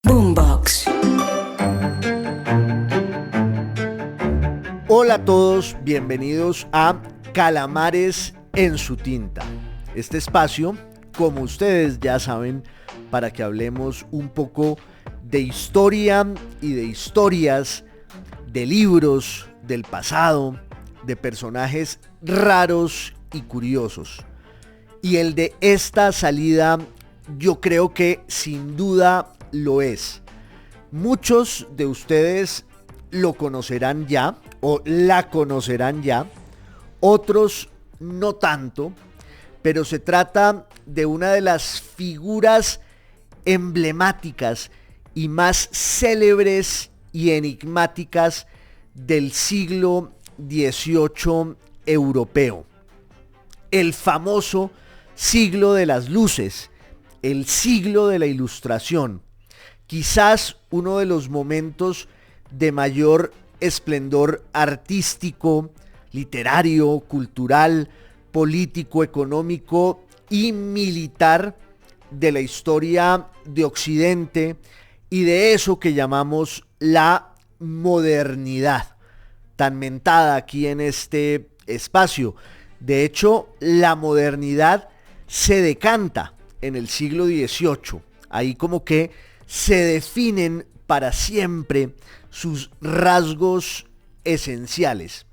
Boombox. Hola a todos, bienvenidos a Calamares en su tinta. Este espacio, como ustedes ya saben, para que hablemos un poco de historia y de historias, de libros, del pasado, de personajes raros y curiosos. Y el de esta salida, yo creo que sin duda lo es. Muchos de ustedes lo conocerán ya o la conocerán ya, otros no tanto, pero se trata de una de las figuras emblemáticas y más célebres y enigmáticas del siglo XVIII europeo. El famoso siglo de las luces, el siglo de la Ilustración, quizás uno de los momentos de mayor esplendor artístico, literario, cultural, político, económico y militar de la historia de Occidente y de eso que llamamos la modernidad, tan mentada aquí en este espacio. De hecho, la modernidad se decanta en el siglo XVIII. Ahí como que se definen para siempre sus rasgos esenciales.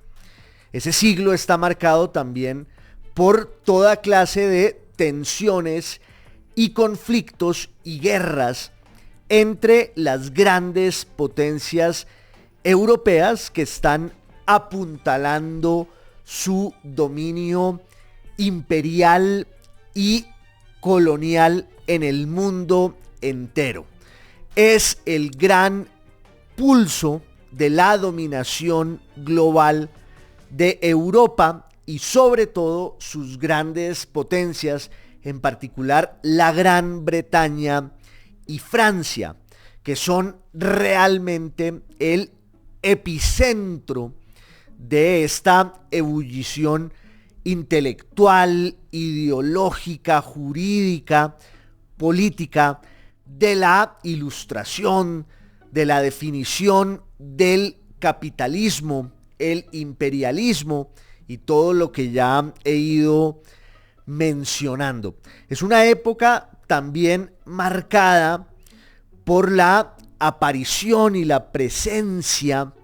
Ese siglo está marcado también por toda clase de tensiones y conflictos y guerras entre las grandes potencias europeas que están apuntalando su dominio imperial y colonial en el mundo entero. Es el gran pulso de la dominación global de Europa y sobre todo sus grandes potencias, en particular la Gran Bretaña y Francia, que son realmente el epicentro de esta ebullición intelectual, ideológica, jurídica, política, de la Ilustración, de la definición del capitalismo, el imperialismo y todo lo que ya he ido mencionando. Es una época también marcada por la aparición y la presencia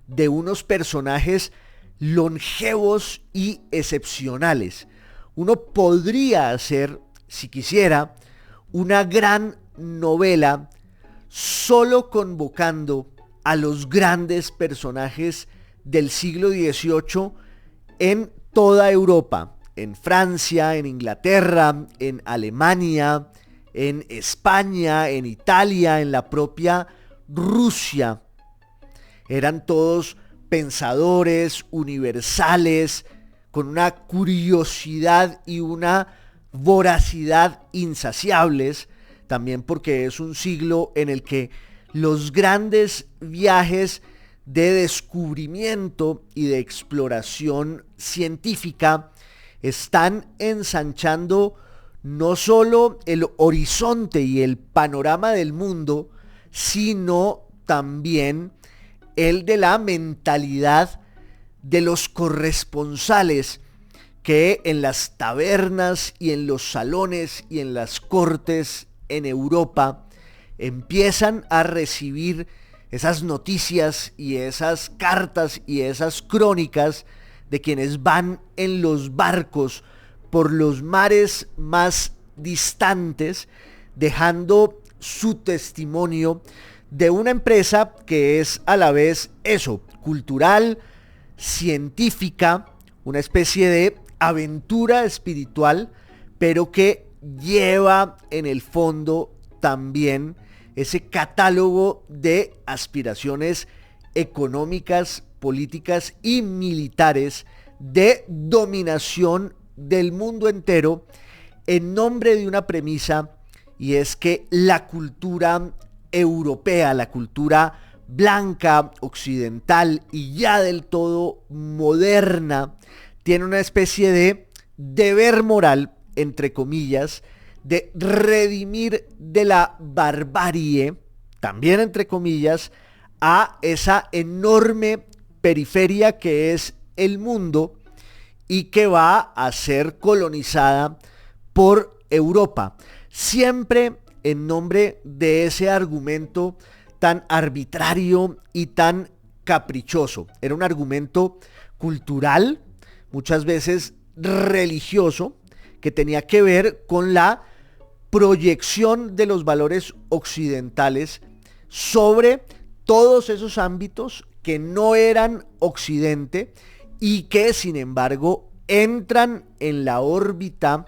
de unos personajes longevos y excepcionales. Uno podría hacer, si quisiera, una gran novela solo convocando a los grandes personajes del siglo XVIII en toda Europa, en Francia, en Inglaterra, en Alemania, en España, en Italia, en la propia Rusia. Eran todos pensadores universales, con una curiosidad y una voracidad insaciables, también porque es un siglo en el que los grandes viajes de descubrimiento y de exploración científica están ensanchando no solo el horizonte y el panorama del mundo, sino también el de la mentalidad de los corresponsales que en las tabernas y en los salones y en las cortes en Europa empiezan a recibir esas noticias y esas cartas y esas crónicas de quienes van en los barcos por los mares más distantes, dejando su testimonio de una empresa que es a la vez eso, cultural, científica, una especie de aventura espiritual, pero que lleva en el fondo también ese catálogo de aspiraciones económicas, políticas y militares de dominación del mundo entero en nombre de una premisa, y es que la cultura europea, la cultura blanca, occidental y ya del todo moderna, tiene una especie de deber moral, entre comillas, de redimir de la barbarie también entre comillas, a esa enorme periferia que es el mundo y que va a ser colonizada por Europa, siempre en nombre de ese argumento tan arbitrario y tan caprichoso. Era un argumento cultural, muchas veces religioso, que tenía que ver con la proyección de los valores occidentales sobre todos esos ámbitos que no eran Occidente y que sin embargo entran en la órbita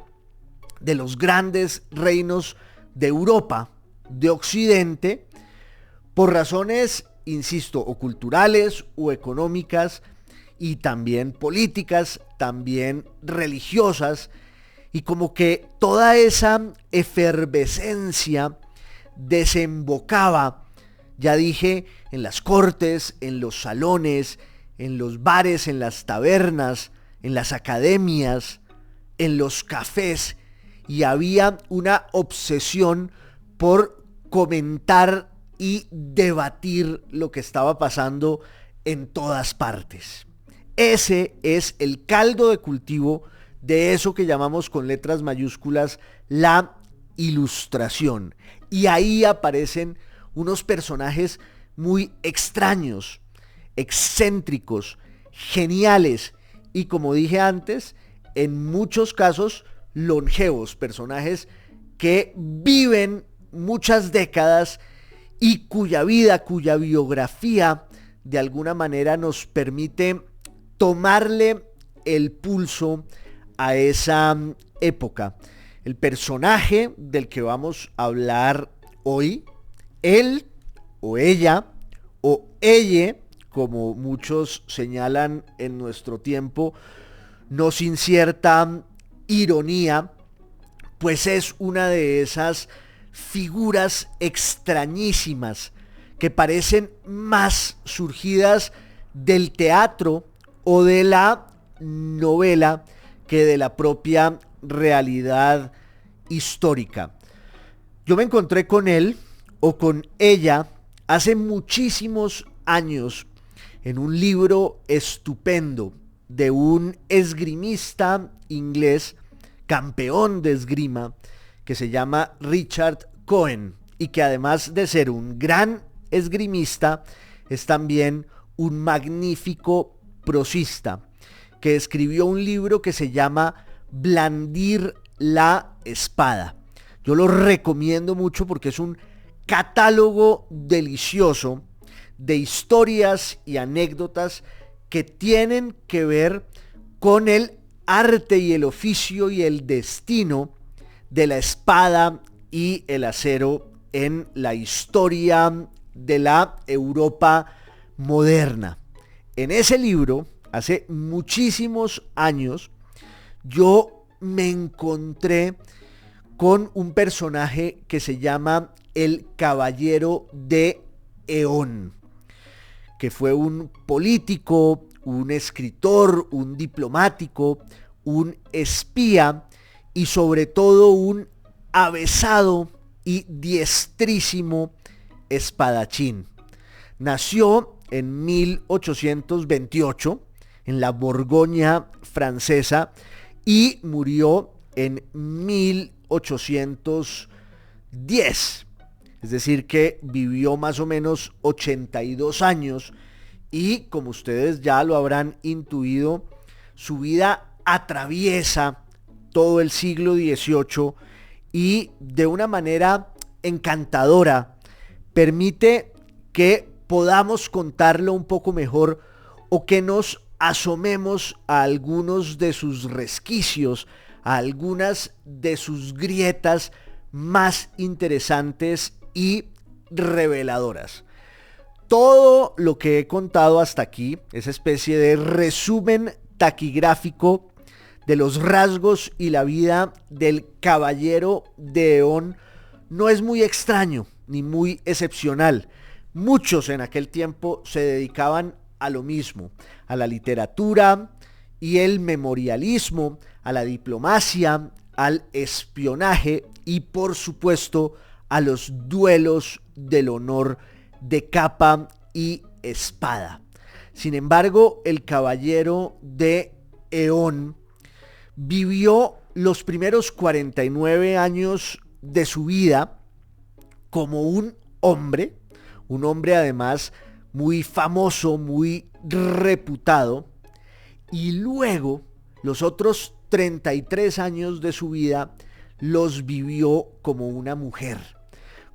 de los grandes reinos de Europa, de Occidente, por razones, insisto, o culturales o económicas y también políticas, también religiosas, y como que toda esa efervescencia desembocaba, ya dije, en las cortes, en los salones, en los bares, en las tabernas, en las academias, en los cafés, y había una obsesión por comentar y debatir lo que estaba pasando en todas partes. Ese es el caldo de cultivo de eso que llamamos con letras mayúsculas la Ilustración. Y ahí aparecen unos personajes muy extraños, excéntricos, geniales y, como dije antes, en muchos casos longevos, personajes que viven muchas décadas y cuya vida, cuya biografía de alguna manera nos permite tomarle el pulso a esa época. El personaje del que vamos a hablar hoy, él o ella o ella, como muchos señalan en nuestro tiempo, no sin cierta ironía, pues es una de esas figuras extrañísimas que parecen más surgidas del teatro o de la novela que de la propia realidad histórica. Yo me encontré con él o con ella hace muchísimos años en un libro estupendo de un esgrimista inglés, campeón de esgrima, que se llama Richard Cohen, y que además de ser un gran esgrimista, es también un magnífico prosista, que escribió un libro que se llama Blandir la espada. Yo lo recomiendo mucho porque es un catálogo delicioso de historias y anécdotas que tienen que ver con el arte y el oficio y el destino de la espada y el acero en la historia de la Europa moderna. En ese libro, hace muchísimos años, yo me encontré con un personaje que se llama el Caballero de Eón, que fue un político, un escritor, un diplomático, un espía y sobre todo un avezado y diestrísimo espadachín. Nació en 1828 en la Borgoña francesa y murió en 1810. Es decir, que vivió más o menos 82 años y, como ustedes ya lo habrán intuido, su vida atraviesa todo el siglo XVIII y de una manera encantadora permite que podamos contarlo un poco mejor o que nos asomemos a algunos de sus resquicios, a algunas de sus grietas más interesantes y reveladoras. Todo lo que he contado hasta aquí, esa especie de resumen taquigráfico de los rasgos y la vida del Caballero de Eón, no es muy extraño ni muy excepcional. Muchos en aquel tiempo se dedicaban a lo mismo, a la literatura y el memorialismo, a la diplomacia, al espionaje y por supuesto a los duelos del honor de capa y espada. Sin embargo, el caballero de Eón vivió los primeros 49 años de su vida como un hombre además muy famoso, muy reputado, y luego los otros 33 años de su vida los vivió como una mujer,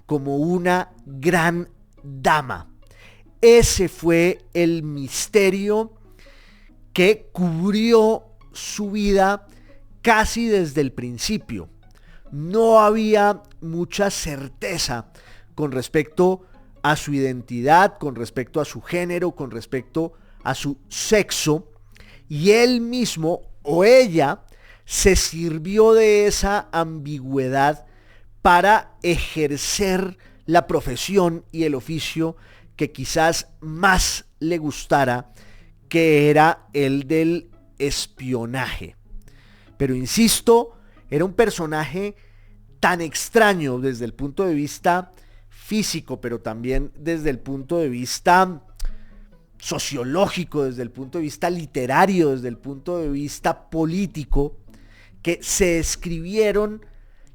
como una gran dama. Ese fue el misterio que cubrió su vida casi desde el principio. No había mucha certeza con respecto a su identidad, con respecto a su género, con respecto a su sexo, y él mismo o ella se sirvió de esa ambigüedad para ejercer la profesión y el oficio que quizás más le gustara, que era el del espionaje. Pero insisto, era un personaje tan extraño desde el punto de vista físico, pero también desde el punto de vista sociológico, desde el punto de vista literario, desde el punto de vista político, que se escribieron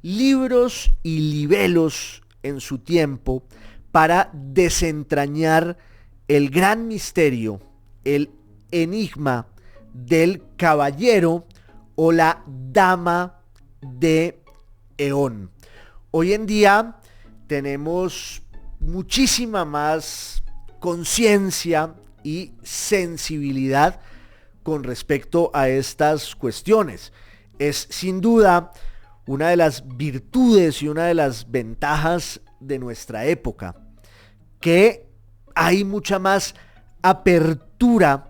libros y libelos en su tiempo para desentrañar el gran misterio, el enigma del caballero o la dama de Eón. Hoy en día tenemos muchísima más conciencia y sensibilidad con respecto a estas cuestiones. Es sin duda una de las virtudes y una de las ventajas de nuestra época, que hay mucha más apertura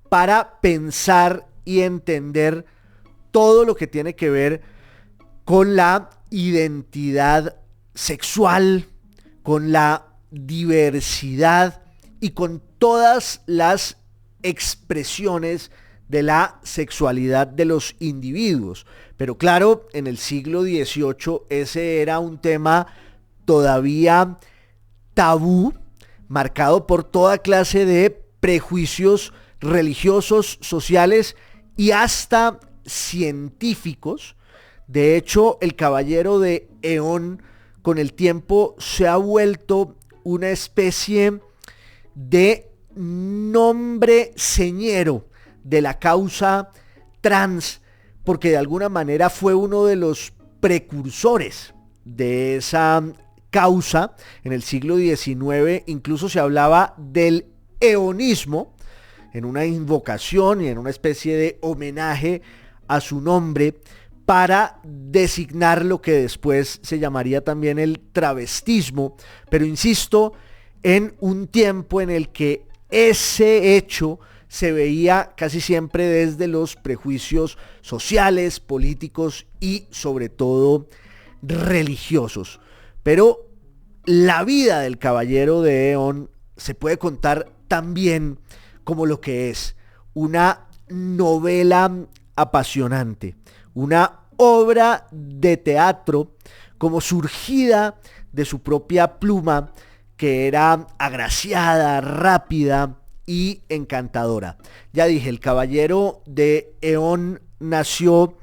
para pensar y entender todo lo que tiene que ver con la identidad sexual, con la diversidad y con todas las expresiones de la sexualidad de los individuos. Pero claro, en el siglo XVIII ese era un tema todavía tabú, marcado por toda clase de prejuicios religiosos, sociales y hasta científicos. De hecho, el caballero de Eón con el tiempo se ha vuelto una especie de nombre señero de la causa trans, porque de alguna manera fue uno de los precursores de esa causa. En el siglo XIX incluso se hablaba del eonismo, en una invocación y en una especie de homenaje a su nombre, para designar lo que después se llamaría también el travestismo, pero insisto, en un tiempo en el que ese hecho se veía casi siempre desde los prejuicios sociales, políticos y sobre todo religiosos. Pero la vida del caballero de Eón se puede contar también como lo que es una novela apasionante, una obra de teatro como surgida de su propia pluma, que era agraciada, rápida y encantadora. Ya dije, el caballero de Eón nació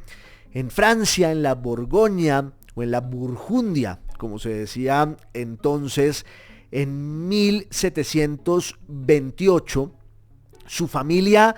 en Francia, en la Borgoña o en la Burgundia, como se decía entonces, en 1728. Su familia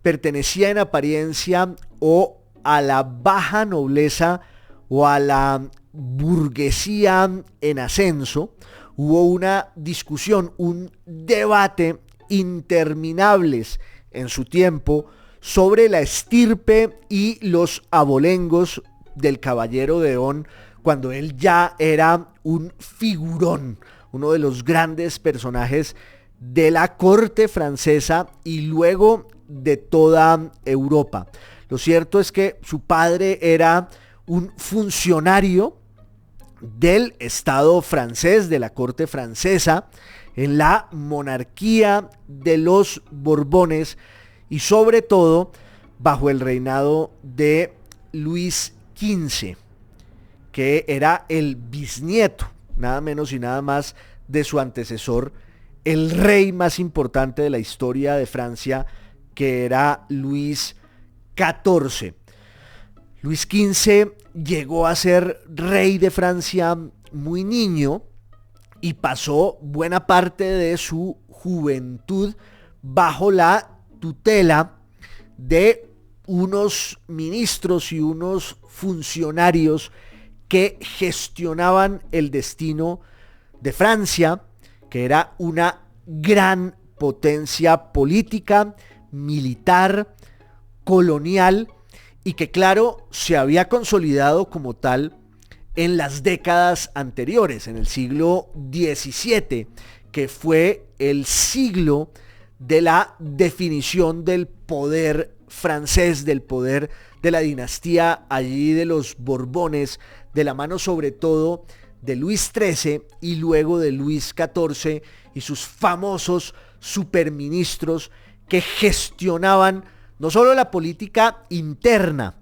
pertenecía en apariencia o a la baja nobleza o a la burguesía en ascenso. Hubo una discusión, un debate interminables en su tiempo sobre la estirpe y los abolengos del caballero de Eón, cuando él ya era un figurón, uno de los grandes personajes de la corte francesa y luego de toda Europa. Lo cierto es que su padre era un funcionario del Estado francés, de la corte francesa, en la monarquía de los Borbones y sobre todo bajo el reinado de Luis XV, que era el bisnieto nada menos y nada más de su antecesor, el rey más importante de la historia de Francia, que era Luis XIV. Luis XV llegó a ser rey de Francia muy niño y pasó buena parte de su juventud bajo la tutela de unos ministros y unos funcionarios que gestionaban el destino de Francia, que era una gran potencia política, militar, colonial, y que claro, se había consolidado como tal en las décadas anteriores, en el siglo XVII, que fue el siglo de la definición del poder francés, del poder de la dinastía allí de los Borbones, de la mano sobre todo de Luis XIII y luego de Luis XIV y sus famosos superministros que gestionaban no solo la política interna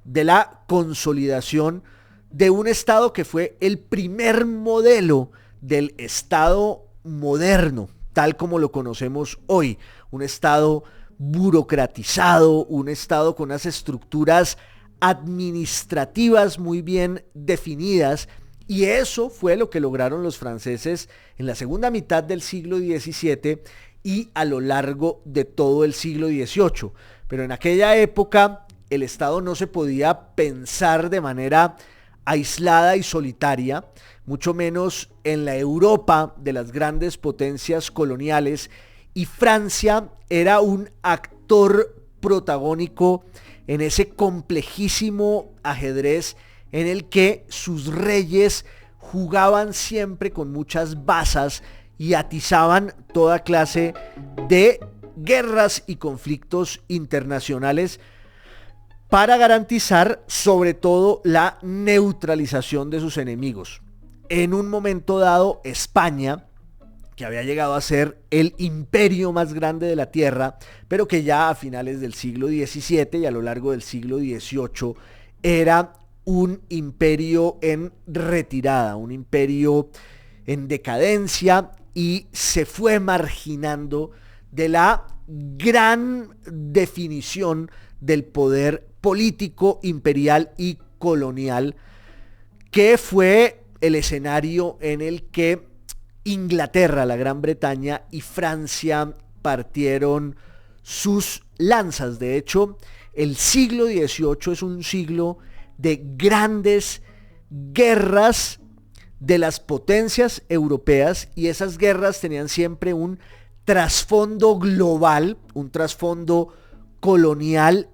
de la consolidación de un Estado que fue el primer modelo del Estado moderno, tal como lo conocemos hoy, un Estado burocratizado, un Estado con unas estructuras administrativas muy bien definidas, y eso fue lo que lograron los franceses en la segunda mitad del siglo XVII y a lo largo de todo el siglo XVIII. Pero en aquella época el Estado no se podía pensar de manera aislada y solitaria, mucho menos en la Europa de las grandes potencias coloniales, y Francia era un actor protagónico en ese complejísimo ajedrez en el que sus reyes jugaban siempre con muchas bazas y atizaban toda clase de guerras y conflictos internacionales para garantizar sobre todo la neutralización de sus enemigos. En un momento dado, España, que había llegado a ser el imperio más grande de la tierra, pero que ya a finales del siglo XVII y a lo largo del siglo XVIII era un imperio en retirada, un imperio en decadencia, y se fue marginando de la gran definición del poder político, imperial y colonial, que fue el escenario en el que Inglaterra, la Gran Bretaña y Francia partieron sus lanzas. De hecho, el siglo XVIII es un siglo de grandes guerras de las potencias europeas, y esas guerras tenían siempre un trasfondo global, un trasfondo colonial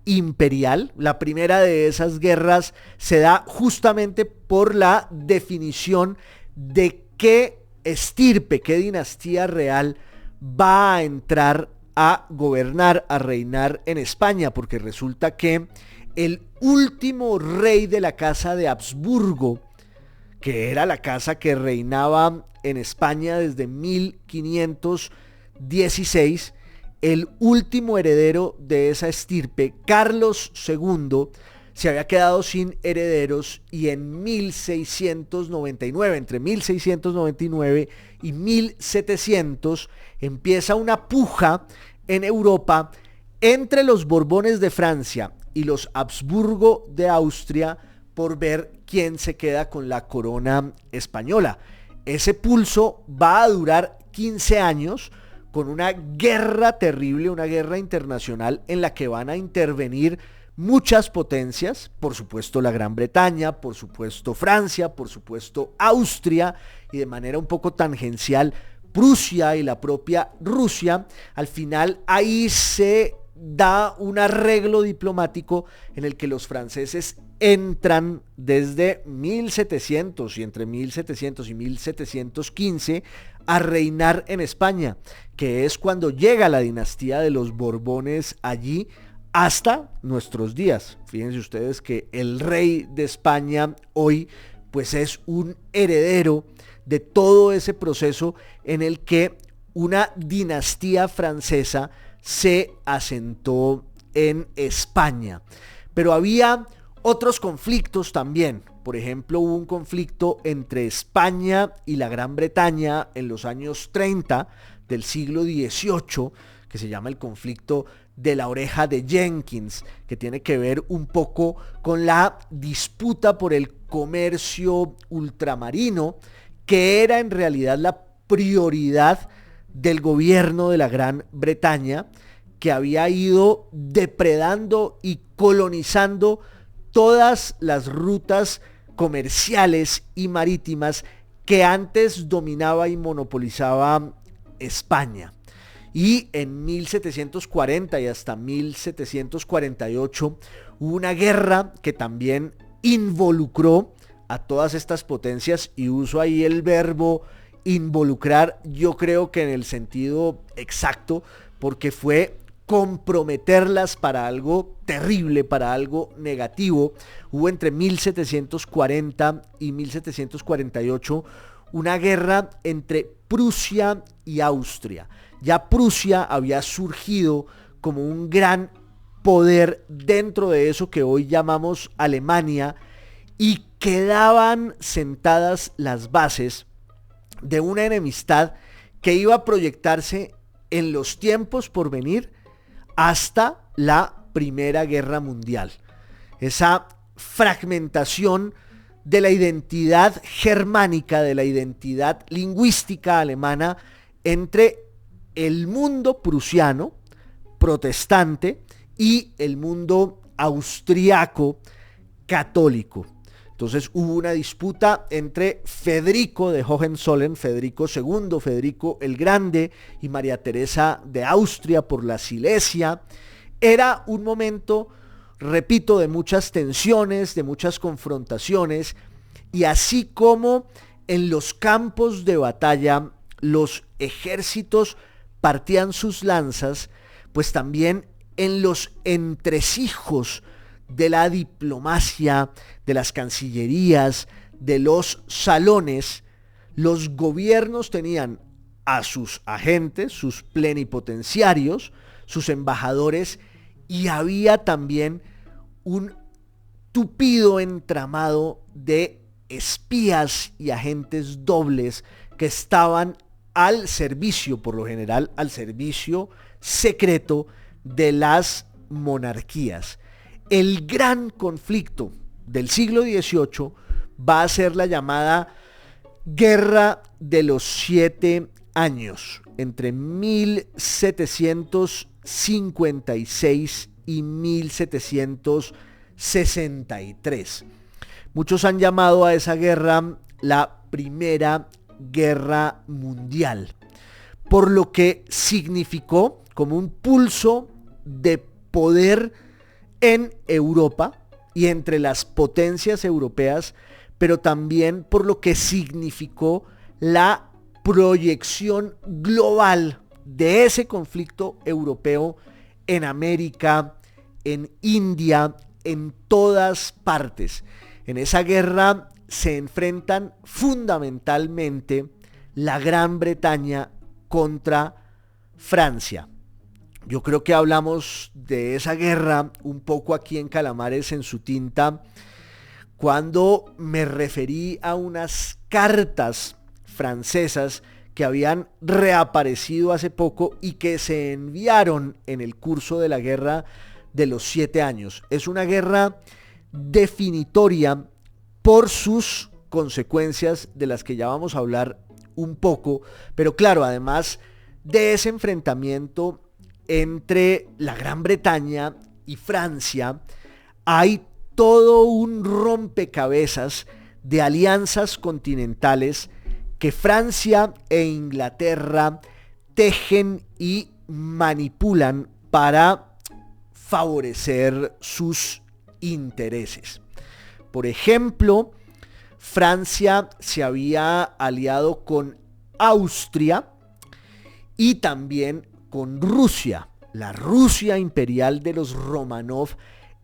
imperial. La primera de esas guerras se da justamente por la definición de qué estirpe, qué dinastía real va a entrar a gobernar, a reinar en España, porque resulta que el último rey de la casa de Habsburgo, que era la casa que reinaba en España desde 1516, el último heredero de esa estirpe, Carlos II, se había quedado sin herederos, y en 1699, entre 1699 y 1700, empieza una puja en Europa entre los Borbones de Francia y los Habsburgo de Austria por ver quién se queda con la corona española. Ese pulso va a durar 15 años con una guerra terrible, una guerra internacional en la que van a intervenir muchas potencias, por supuesto la Gran Bretaña, por supuesto Francia, por supuesto Austria, y de manera un poco tangencial Prusia y la propia Rusia. Al final ahí se da un arreglo diplomático en el que los franceses entran desde 1700 y entre 1700 y 1715 a reinar en España, que es cuando llega la dinastía de los Borbones allí hasta nuestros días. Fíjense ustedes que el rey de España hoy pues es un heredero de todo ese proceso en el que una dinastía francesa se asentó en España. Pero había otros conflictos también. Por ejemplo, hubo un conflicto entre España y la Gran Bretaña en los años 30 del siglo XVIII, que se llama el conflicto de la oreja de Jenkins, que tiene que ver un poco con la disputa por el comercio ultramarino, que era en realidad la prioridad del gobierno de la Gran Bretaña, que había ido depredando y colonizando todas las rutas comerciales y marítimas que antes dominaba y monopolizaba España. Y en 1740 y hasta 1748 hubo una guerra que también involucró a todas estas potencias, y uso ahí el verbo involucrar, yo creo que en el sentido exacto, porque fue comprometerlas para algo terrible, para algo negativo. Hubo entre 1740 y 1748 una guerra entre Prusia y Austria. Ya Prusia había surgido como un gran poder dentro de eso que hoy llamamos Alemania, y quedaban sentadas las bases de una enemistad que iba a proyectarse en los tiempos por venir hasta la Primera Guerra Mundial. Esa fragmentación de la identidad germánica, de la identidad lingüística alemana, entre el mundo prusiano, protestante, y el mundo austriaco, católico. Entonces hubo una disputa entre Federico de Hohenzollern, Federico II, Federico el Grande, y María Teresa de Austria por la Silesia. Era un momento, repito, de muchas tensiones, de muchas confrontaciones, y así como en los campos de batalla los ejércitos partían sus lanzas, pues también en los entresijos de la diplomacia, de las cancillerías, de los salones, los gobiernos tenían a sus agentes, sus plenipotenciarios, sus embajadores, y había también un tupido entramado de espías y agentes dobles que estaban al servicio, por lo general, al servicio secreto de las monarquías. El gran conflicto del siglo XVIII va a ser la llamada Guerra de los 7 años, entre 1756 y 1763. Muchos han llamado a esa guerra la Primera Guerra Mundial, por lo que significó como un pulso de poder en Europa y entre las potencias europeas, pero también por lo que significó la proyección global de ese conflicto europeo en América, en India, en todas partes. En esa guerra se enfrentan fundamentalmente la Gran Bretaña contra Francia. Yo creo que hablamos de esa guerra un poco aquí en Calamares en su tinta, cuando me referí a unas cartas francesas que habían reaparecido hace poco y que se enviaron en el curso de la Guerra de los 7 años. Es una guerra definitoria por sus consecuencias, de las que ya vamos a hablar un poco, pero claro, además de ese enfrentamiento entre la Gran Bretaña y Francia, hay todo un rompecabezas de alianzas continentales que Francia e Inglaterra tejen y manipulan para favorecer sus intereses. Por ejemplo, Francia se había aliado con Austria y también con Rusia, la Rusia imperial de los Romanov,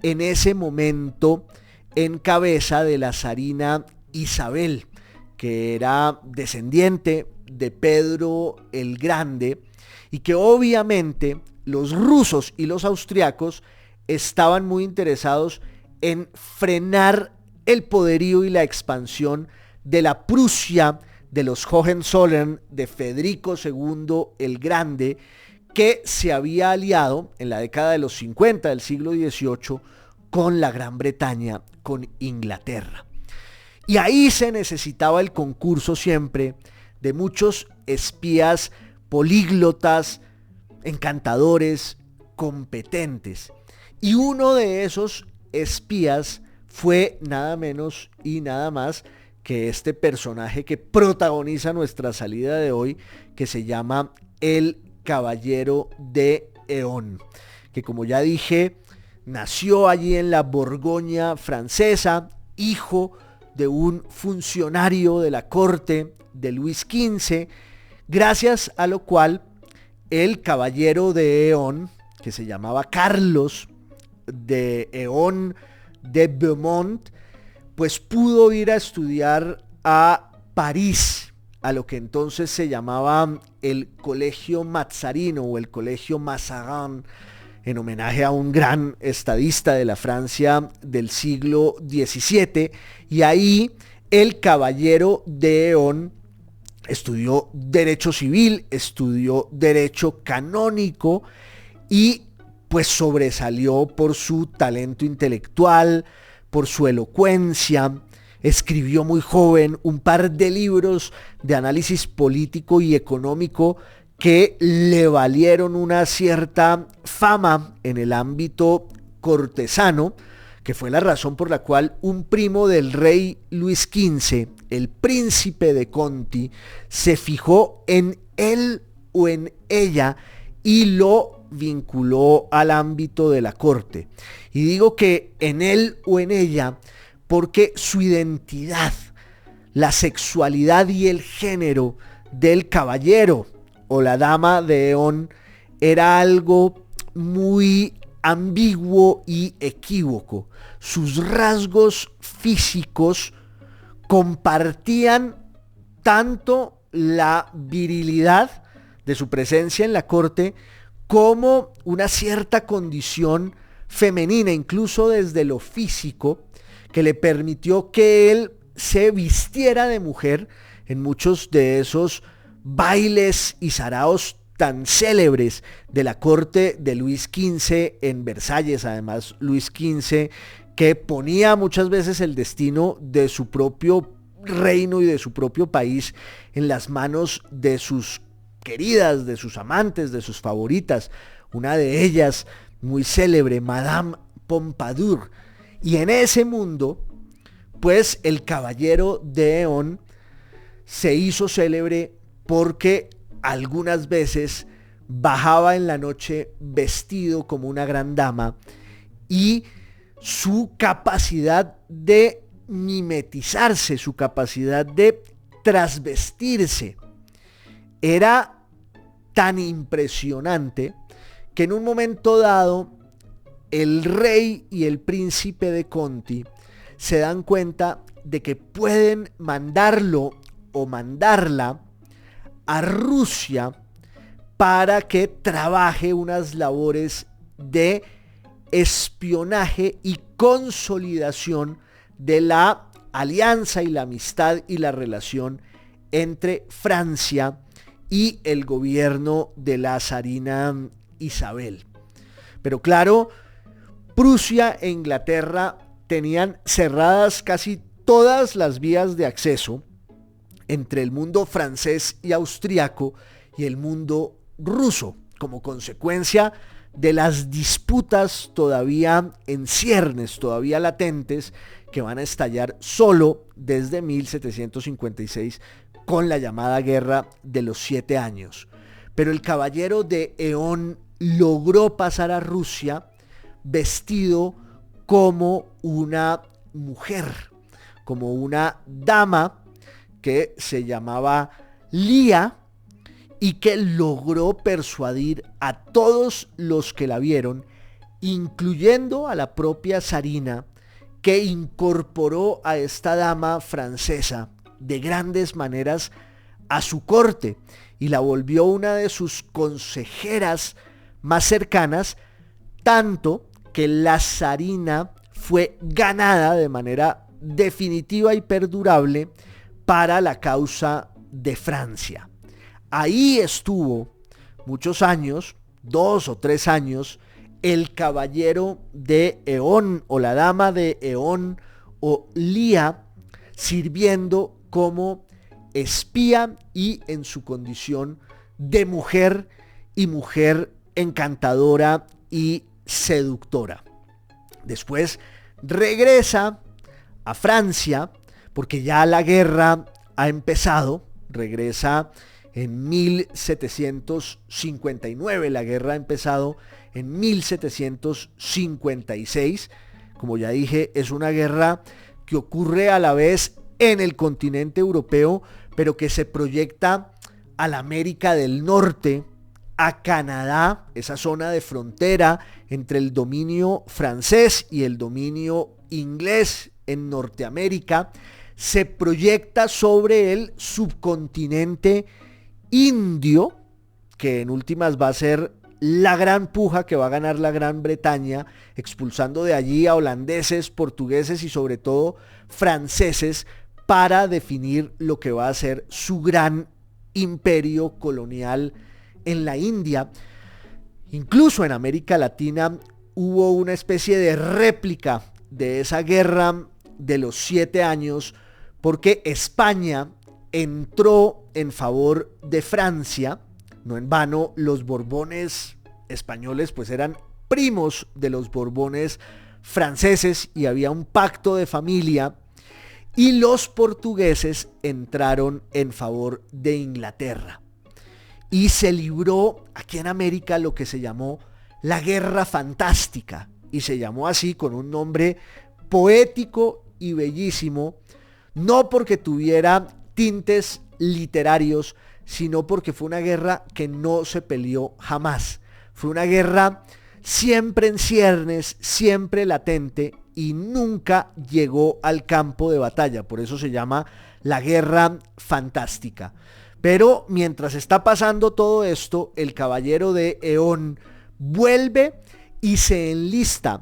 en ese momento en cabeza de la zarina Isabel, que era descendiente de Pedro el Grande, y que obviamente los rusos y los austriacos estaban muy interesados en frenar el poderío y la expansión de la Prusia de los Hohenzollern de Federico II el Grande, que se había aliado en la década de los 50 del siglo XVIII con la Gran Bretaña, con Inglaterra. Y ahí se necesitaba el concurso siempre de muchos espías políglotas, encantadores, competentes. Y uno de esos espías fue nada menos y nada más que este personaje que protagoniza nuestra salida de hoy, que se llama el Caballero de Eón, que como ya dije, nació allí en la Borgoña francesa, hijo de un funcionario de la corte de Luis XV, gracias a lo cual el Caballero de Eón, que se llamaba Carlos de Eón de Beaumont, pues pudo ir a estudiar a París, a lo que entonces se llamaba el Colegio Mazarino o el Colegio Mazarin, en homenaje a un gran estadista de la Francia del siglo XVII, y ahí el Caballero de Eón estudió Derecho Civil, estudió Derecho Canónico y pues sobresalió por su talento intelectual, por su elocuencia. Escribió muy joven un par de libros de análisis político y económico que le valieron una cierta fama en el ámbito cortesano, que fue la razón por la cual un primo del rey Luis XV, el príncipe de Conti, se fijó en él o en ella y lo vinculó al ámbito de la corte. Y digo que en él o en ella porque su identidad, la sexualidad y el género del caballero o la dama de Eón era algo muy ambiguo y equívoco. Sus rasgos físicos compartían tanto la virilidad de su presencia en la corte como una cierta condición femenina, incluso desde lo físico, que le permitió que él se vistiera de mujer en muchos de esos bailes y saraos tan célebres de la corte de Luis XV en Versalles. Además, Luis XV, que ponía muchas veces el destino de su propio reino y de su propio país en las manos de sus queridas, de sus amantes, de sus favoritas. Una de ellas, muy célebre, Madame Pompadour. Y en ese mundo, pues el Caballero de Eón se hizo célebre porque algunas veces bajaba en la noche vestido como una gran dama, y su capacidad de mimetizarse, su capacidad de trasvestirse era tan impresionante que en un momento dado el rey y el príncipe de Conti se dan cuenta de que pueden mandarlo o mandarla a Rusia para que trabaje unas labores de espionaje y consolidación de la alianza y la amistad y la relación entre Francia y el gobierno de la zarina Isabel. Pero claro, Prusia e Inglaterra tenían cerradas casi todas las vías de acceso entre el mundo francés y austriaco y el mundo ruso, como consecuencia de las disputas todavía en ciernes, todavía latentes, que van a estallar solo desde 1756 con la llamada Guerra de los 7 años. Pero el Caballero de Eón logró pasar a Rusia vestido como una mujer, como una dama que se llamaba Lía, y que logró persuadir a todos los que la vieron, incluyendo a la propia zarina, que incorporó a esta dama francesa de grandes maneras a su corte y la volvió una de sus consejeras más cercanas, tanto que la zarina fue ganada de manera definitiva y perdurable para la causa de Francia. Ahí estuvo muchos años, 2 o 3 años, el caballero de Eón o la dama de Eón o Lía, sirviendo como espía y en su condición de mujer, y mujer encantadora y seductora. Después regresa a Francia porque ya la guerra ha empezado. Regresa en 1759, la guerra ha empezado en 1756. Como ya dije, es una guerra que ocurre a la vez en el continente europeo, pero que se proyecta a la América del Norte, a Canadá, esa zona de frontera entre el dominio francés y el dominio inglés en Norteamérica, se proyecta sobre el subcontinente indio, que en últimas va a ser la gran puja que va a ganar la Gran Bretaña, expulsando de allí a holandeses, portugueses y sobre todo franceses, para definir lo que va a ser su gran imperio colonial en la India. Incluso en América Latina hubo una especie de réplica de esa guerra de los 7 años, porque España entró en favor de Francia. No en vano, los Borbones españoles pues eran primos de los Borbones franceses y había un pacto de familia, y los portugueses entraron en favor de Inglaterra. Y se libró aquí en América lo que se llamó la Guerra Fantástica, y se llamó así con un nombre poético y bellísimo, no porque tuviera tintes literarios, sino porque fue una guerra que no se peleó jamás. Fue una guerra siempre en ciernes, siempre latente, y nunca llegó al campo de batalla. Por eso se llama la Guerra Fantástica. Pero mientras está pasando todo esto, el caballero de Eón vuelve y se enlista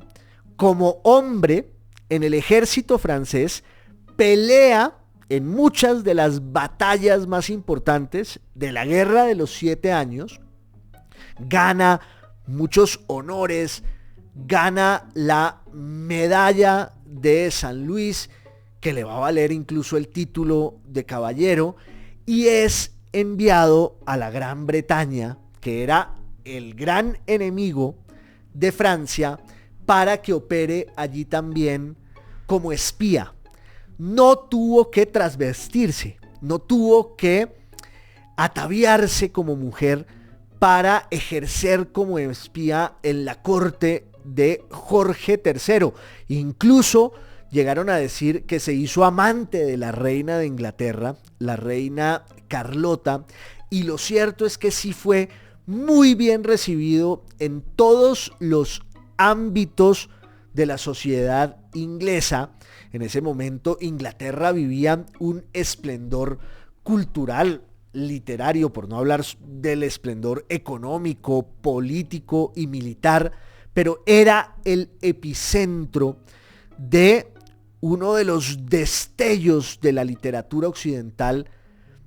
como hombre en el ejército francés, pelea en muchas de las batallas más importantes de la Guerra de los 7 años, gana muchos honores, gana la medalla de San Luis, que le va a valer incluso el título de caballero, y es enviado a la Gran Bretaña, que era el gran enemigo de Francia, para que opere allí también como espía. No tuvo que trasvestirse, no tuvo que ataviarse como mujer para ejercer como espía en la corte de Jorge III. Incluso llegaron a decir que se hizo amante de la reina de Inglaterra, la reina Carlota, y lo cierto es que sí fue muy bien recibido en todos los ámbitos de la sociedad inglesa. En ese momento Inglaterra vivía un esplendor cultural, literario, por no hablar del esplendor económico, político y militar, pero era el epicentro de uno de los destellos de la literatura occidental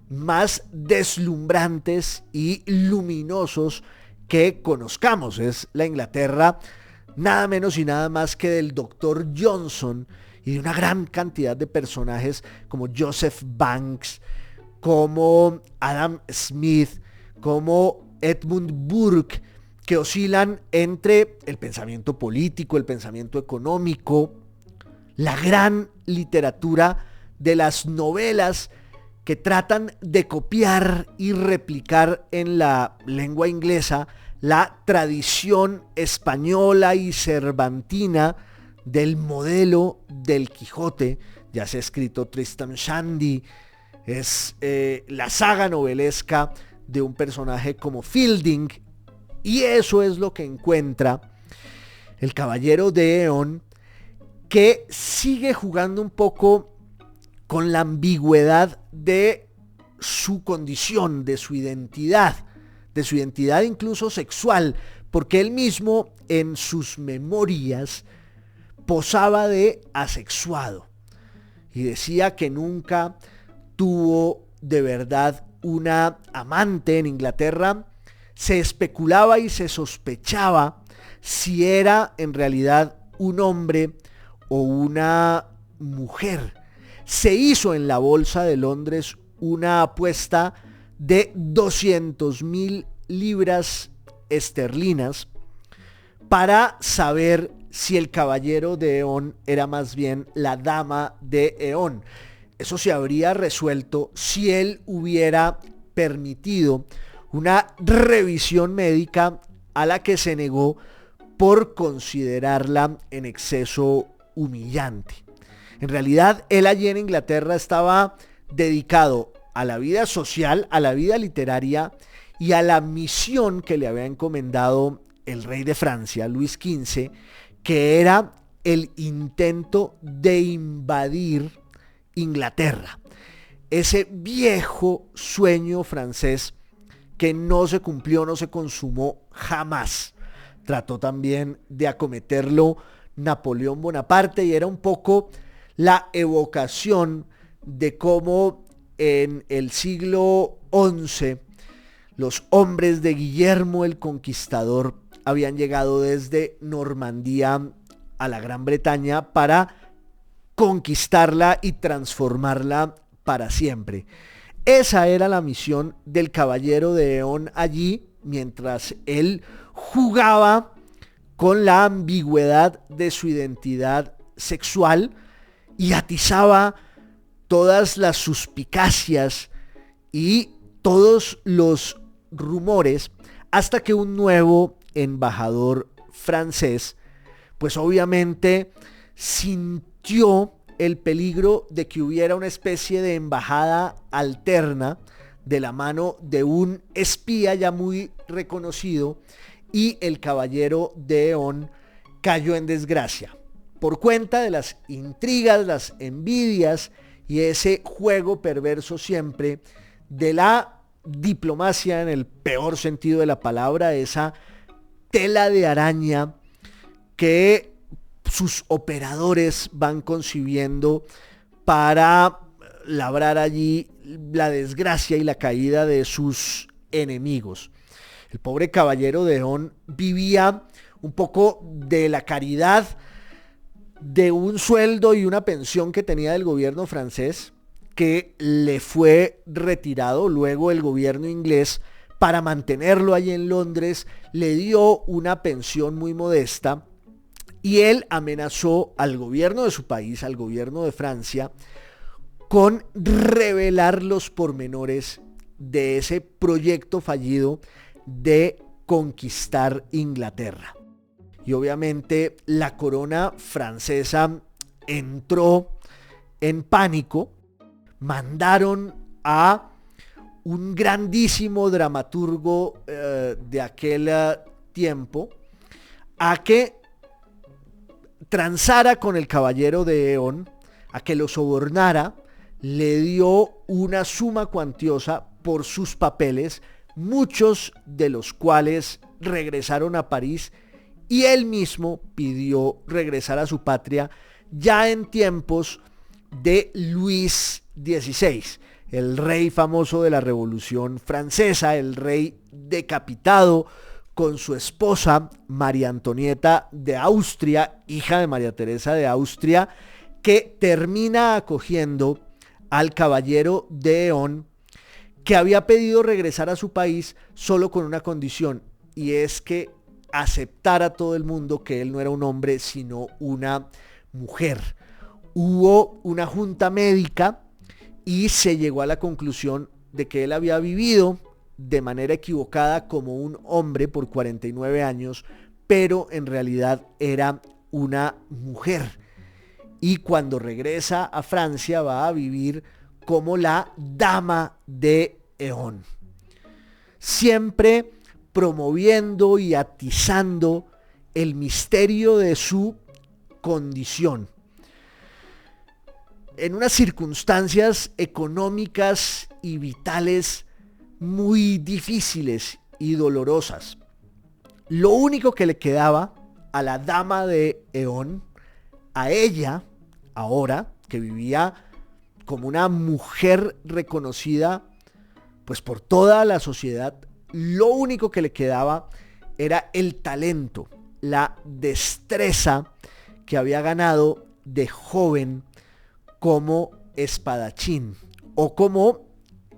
más deslumbrantes y luminosos que conozcamos. Es la Inglaterra nada menos y nada más que del Dr. Johnson y de una gran cantidad de personajes como Joseph Banks, como Adam Smith, como Edmund Burke, que oscilan entre el pensamiento político, el pensamiento económico, la gran literatura de las novelas que tratan de copiar y replicar en la lengua inglesa la tradición española y cervantina del modelo del Quijote. Ya se ha escrito Tristram Shandy, es la saga novelesca de un personaje como Fielding, y eso es lo que encuentra el caballero de Eón, que sigue jugando un poco con la ambigüedad de su condición, de su identidad incluso sexual, porque él mismo en sus memorias posaba de asexuado. y decía que nunca tuvo de verdad una amante en Inglaterra, se especulaba y se sospechaba si era en realidad un hombre o una mujer. Se hizo en la Bolsa de Londres una apuesta de 200.000 libras esterlinas para saber si el caballero de Eón era más bien la dama de Eón. Eso se habría resuelto si él hubiera permitido una revisión médica a la que se negó por considerarla en exceso humillante. En realidad, él allí en Inglaterra estaba dedicado a la vida social, a la vida literaria y a la misión que le había encomendado el rey de Francia, Luis XV, que era el intento de invadir Inglaterra. Ese viejo sueño francés que no se cumplió, no se consumó jamás. Trató también de acometerlo Napoleón Bonaparte y era un poco la evocación de cómo en el siglo XI los hombres de Guillermo el Conquistador habían llegado desde Normandía a la Gran Bretaña para conquistarla y transformarla para siempre. Esa era la misión del caballero de Eón allí, mientras él jugaba con la ambigüedad de su identidad sexual y atizaba todas las suspicacias y todos los rumores hasta que un nuevo embajador francés pues obviamente sintió el peligro de que hubiera una especie de embajada alterna de la mano de un espía ya muy reconocido, y el caballero de Eón cayó en desgracia por cuenta de las intrigas, las envidias y ese juego perverso siempre de la diplomacia en el peor sentido de la palabra, esa tela de araña que sus operadores van concibiendo para labrar allí la desgracia y la caída de sus enemigos. El pobre caballero de Eón vivía un poco de la caridad de un sueldo y una pensión que tenía del gobierno francés, que le fue retirado. Luego el gobierno inglés, para mantenerlo allí en Londres, le dio una pensión muy modesta, y él amenazó al gobierno de su país, al gobierno de Francia, con revelar los pormenores de ese proyecto fallido de conquistar Inglaterra. Y obviamente la corona francesa entró en pánico. Mandaron a un grandísimo dramaturgo de aquel tiempo a que transara con el caballero de Eón, a que lo sobornara. Le dio una suma cuantiosa por sus papeles, muchos de los cuales regresaron a París, y él mismo pidió regresar a su patria ya en tiempos de Luis XVI, el rey famoso de la Revolución Francesa, el rey decapitado con su esposa María Antonieta de Austria, hija de María Teresa de Austria, que termina acogiendo al caballero de Eón, que había pedido regresar a su país solo con una condición, y es que aceptara todo el mundo que él no era un hombre sino una mujer. Hubo una junta médica y se llegó a la conclusión de que él había vivido de manera equivocada como un hombre por 49 años, pero en realidad era una mujer. Y cuando regresa a Francia va a vivir como la dama de Eón, siempre promoviendo y atizando el misterio de su condición. En unas circunstancias económicas y vitales muy difíciles y dolorosas, lo único que le quedaba a la dama de Eón, a ella, ahora que vivía como una mujer reconocida pues por toda la sociedad. Lo único que le quedaba era el talento, la destreza que había ganado de joven como espadachín o como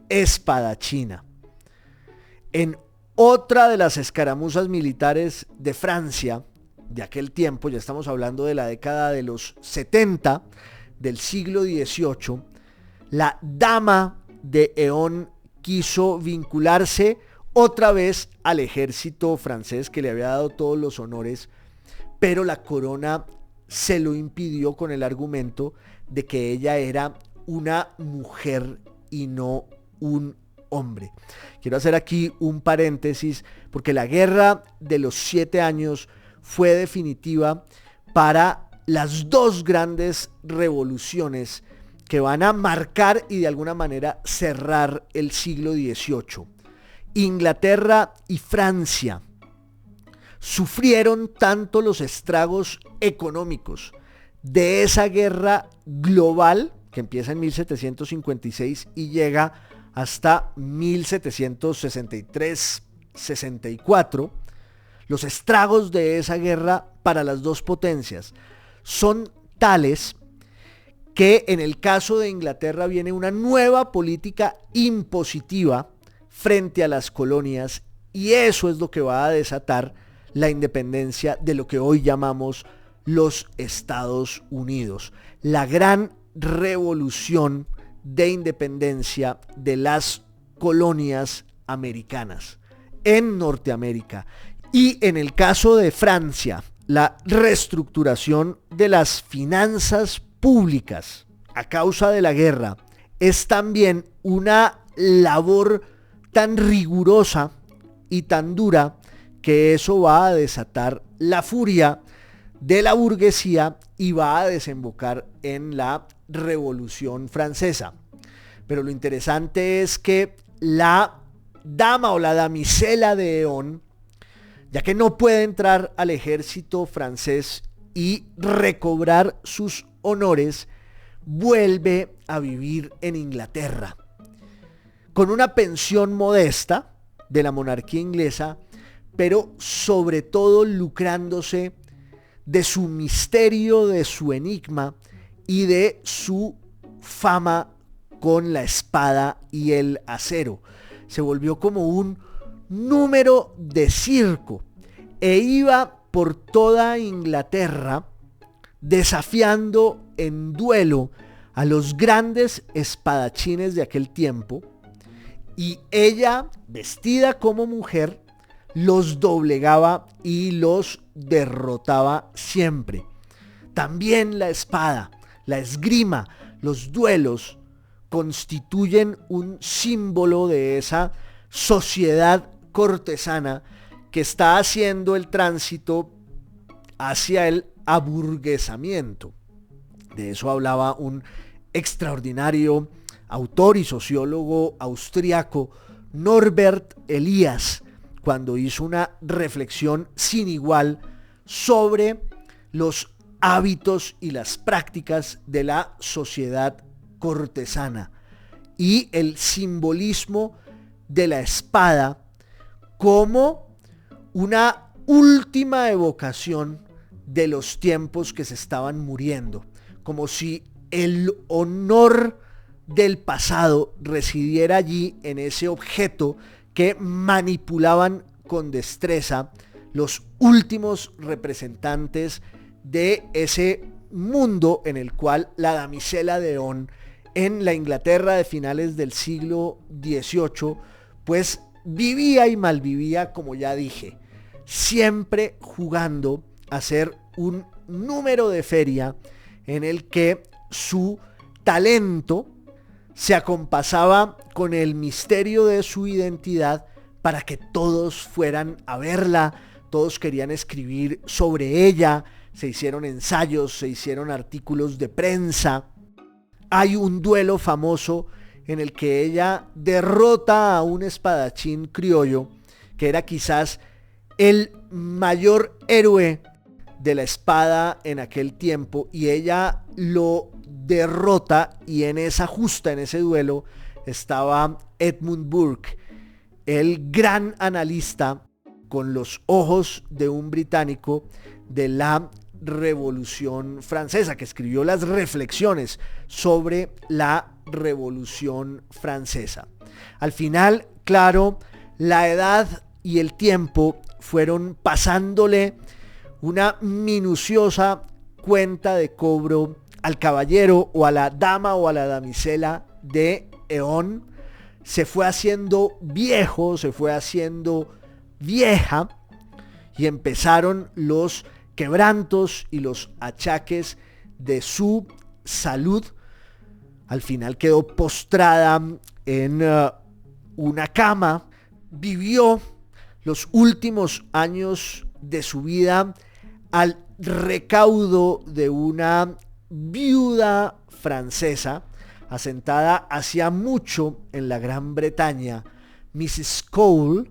espadachina. En otra de las escaramuzas militares de Francia de aquel tiempo, ya estamos hablando de la década de los 70 del siglo XVIII, la dama de Eón quiso vincularse otra vez al ejército francés que le había dado todos los honores, pero la corona se lo impidió con el argumento de que ella era una mujer y no un hombre. Quiero hacer aquí un paréntesis porque la guerra de los 7 años fue definitiva para las dos grandes revoluciones que van a marcar y de alguna manera cerrar el siglo XVIII. Inglaterra y Francia sufrieron tanto los estragos económicos de esa guerra global que empieza en 1756 y llega hasta 1763-64. Los estragos de esa guerra para las dos potencias son tales que en el caso de Inglaterra viene una nueva política impositiva frente a las colonias, y eso es lo que va a desatar la independencia de lo que hoy llamamos los Estados Unidos, la gran revolución de independencia de las colonias americanas en Norteamérica. Y en el caso de Francia, la reestructuración de las finanzas públicas a causa de la guerra es también una labor tan rigurosa y tan dura que eso va a desatar la furia de la burguesía y va a desembocar en la Revolución Francesa. Pero lo interesante es que la dama o la damisela de Eón, ya que no puede entrar al ejército francés y recobrar sus honores, vuelve a vivir en Inglaterra con una pensión modesta de la monarquía inglesa, pero sobre todo lucrándose de su misterio, de su enigma y de su fama con la espada y el acero. Se volvió como un número de circo e iba por toda Inglaterra desafiando en duelo a los grandes espadachines de aquel tiempo, y ella, vestida como mujer, los doblegaba y los derrotaba siempre. También la espada, la esgrima, los duelos constituyen un símbolo de esa sociedad cortesana que está haciendo el tránsito hacia el aburguesamiento. De eso hablaba un extraordinario autor y sociólogo austriaco, Norbert Elias, cuando hizo una reflexión sin igual sobre los hábitos y las prácticas de la sociedad cortesana y el simbolismo de la espada como una última evocación de los tiempos que se estaban muriendo, como si el honor del pasado residiera allí en ese objeto que manipulaban con destreza los últimos representantes de ese mundo en el cual la damisela de Eón en la Inglaterra de finales del siglo XVIII pues vivía y malvivía, como ya dije, siempre jugando a ser un número de feria en el que su talento se acompasaba con el misterio de su identidad para que todos fueran a verla, todos querían escribir sobre ella, se hicieron ensayos, se hicieron artículos de prensa. Hay un duelo famoso en el que ella derrota a un espadachín criollo que era quizás el mayor héroe de la espada en aquel tiempo, y ella lo derrota, y en esa justa, en ese duelo, estaba Edmund Burke, el gran analista con los ojos de un británico de la Revolución Francesa, que escribió las reflexiones sobre la Revolución Francesa. Al final, claro, la edad y el tiempo fueron pasándole una minuciosa cuenta de cobro al caballero o a la dama o a la damisela de Eón. Se fue haciendo viejo, se fue haciendo vieja, y empezaron los quebrantos y los achaques de su salud. Al final quedó postrada en una cama. Vivió los últimos años de su vida al recaudo de una viuda francesa asentada hacía mucho en la Gran Bretaña, Mrs. Cole,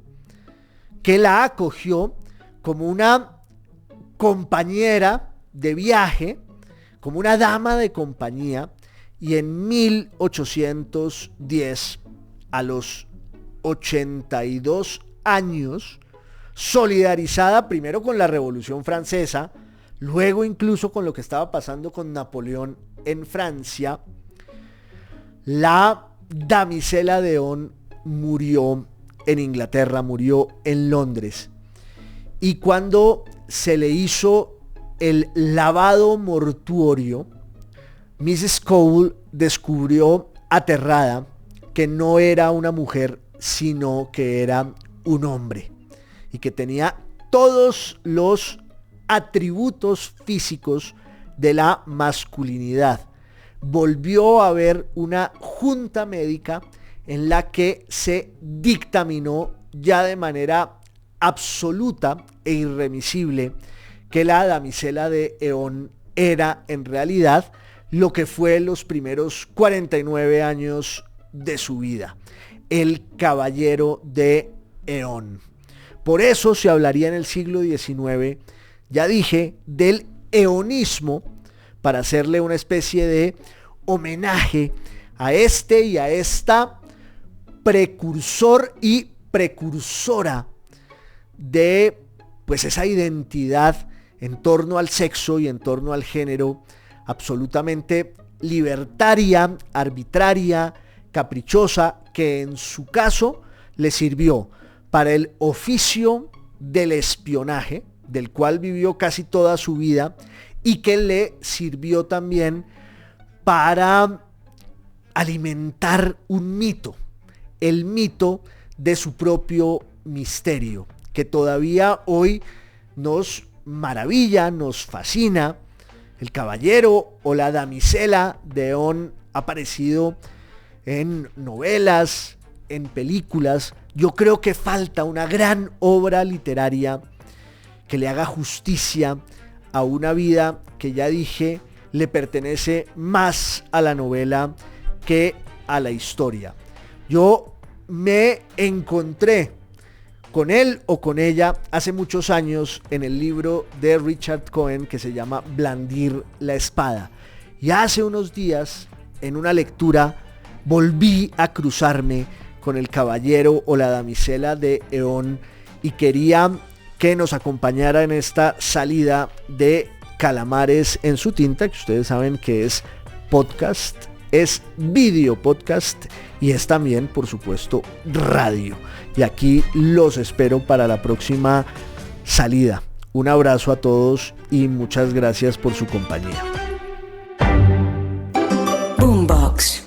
que la acogió como una compañera de viaje, como una dama de compañía, y en 1810, a los 82 años, solidarizada primero con la Revolución Francesa, luego incluso con lo que estaba pasando con Napoleón en Francia, la damisela de Eón murió en Inglaterra, murió en Londres. Y cuando se le hizo el lavado mortuorio, Mrs. Cole descubrió aterrada que no era una mujer, sino que era un hombre, y que tenía todos los atributos físicos de la masculinidad. Volvió a haber una junta médica en la que se dictaminó ya de manera absoluta e irremisible que la damisela de Eón era en realidad lo que fue los primeros 49 años de su vida, el caballero de Eón. Por eso se hablaría en el siglo XIX, ya dije, del eonismo, para hacerle una especie de homenaje a este y a esta precursor y precursora de pues esa identidad en torno al sexo y en torno al género absolutamente libertaria, arbitraria, caprichosa, que en su caso le sirvió para el oficio del espionaje, del cual vivió casi toda su vida, y que le sirvió también para alimentar un mito, el mito de su propio misterio, que todavía hoy nos maravilla, nos fascina. El caballero o la damisela de Eón ha aparecido en novelas, en películas. Yo creo que falta una gran obra literaria que le haga justicia a una vida que, ya dije, le pertenece más a la novela que a la historia. Yo me encontré con él o con ella hace muchos años en el libro de Richard Cohen que se llama Blandir la espada. Y hace unos días, en una lectura, volví a cruzarme con el caballero o la damisela de Eón y quería que nos acompañara en esta salida de Calamares en su tinta, que ustedes saben que es podcast, es video podcast y es también, por supuesto, radio. Y aquí los espero para la próxima salida. Un abrazo a todos y muchas gracias por su compañía. Boombox.